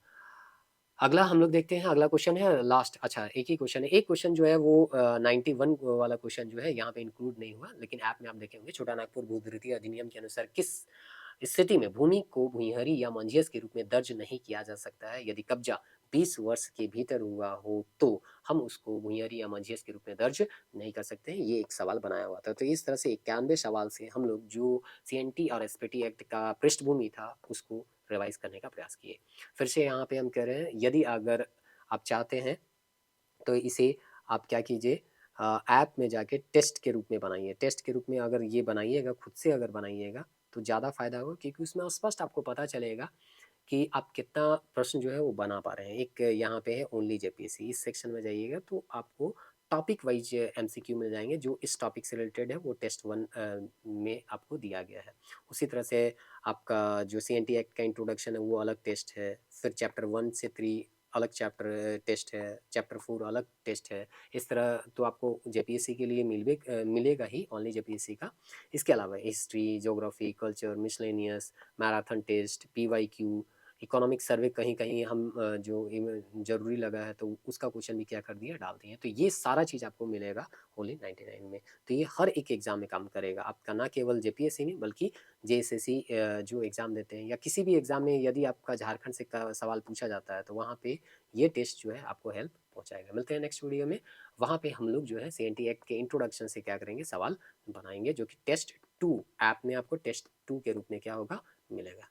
अगला हम लोग देखते हैं, अगला क्वेश्चन है लास्ट। अच्छा, एक ही क्वेश्चन है, एक क्वेश्चन जो है वो 91 वाला क्वेश्चन जो है यहाँ पे इंक्लूड नहीं हुआ, लेकिन ऐप में आप देखेंगे। छोटा नागपुर भूधृति अधिनियम के अनुसार किस स्थिति में भूमि को भूमिहरी या मंझियस के रूप में दर्ज नहीं किया जा सकता है? यदि कब्जा 20 वर्ष के भीतर हुआ हो तो हम उसको भूमिहरी या मंझियस के रूप में दर्ज नहीं कर सकते हैं। ये एक सवाल बनाया हुआ था। तो इस तरह से 91 सवाल से हम लोग जो सीएनटी और एसपीटी एक्ट का पृष्ठभूमि था उसको रिवाइज करने का प्रयास किए। फिर से यहाँ पे हम कह रहे हैं, यदि अगर आप चाहते हैं तो इसे आप क्या कीजिए, ऐप में जाके टेस्ट के रूप में बनाइए। टेस्ट के रूप में अगर ये बनाइएगा, खुद से अगर बनाइएगा तो ज़्यादा फायदा होगा, क्योंकि उसमें स्पष्ट आपको पता चलेगा कि आप कितना प्रश्न जो है वो बना पा रहे हैं। एक यहाँ पे है ओनली जेपीएससी, इस सेक्शन में जाइएगा तो आपको टॉपिक वाइज एमसीक्यू मिल जाएंगे, जो इस टॉपिक से रिलेटेड है वो टेस्ट 1 में आपको दिया गया है। उसी तरह से आपका जो सीएनटी एक्ट का इंट्रोडक्शन है वो अलग टेस्ट है, फिर चैप्टर 1 से 3 अलग चैप्टर टेस्ट है, चैप्टर 4 अलग टेस्ट है। इस तरह तो आपको जेपीएससी के लिए मिलेगा ही, ओनली जेपीएससी का। इसके अलावा history, geography, culture, miscellaneous, marathon test, PYQ, economic survey कहीं कहीं हम जरूरी लगा है तो उसका क्वेश्चन भी क्या कर दिया, डाल दिए। तो ये सारा चीज़ आपको मिलेगा ओनली 99 में। तो ये हर एक एग्जाम में काम करेगा आपका, ना केवल जेपीएससी में बल्कि जेएसएससी जो एग्ज़ाम देते हैं या किसी भी एग्ज़ाम में यदि आपका झारखंड से का सवाल पूछा जाता है तो वहाँ पे ये टेस्ट जो है आपको हेल्प पहुँचाएगा। मिलते हैं नेक्स्ट वीडियो में, वहाँ पे हम लोग जो है सीएनटी एक्ट के इंट्रोडक्शन से क्या करेंगे, सवाल बनाएंगे, जो कि टेस्ट 2 ऐप में आपको टेस्ट 2 के रूप में क्या होगा, मिलेगा।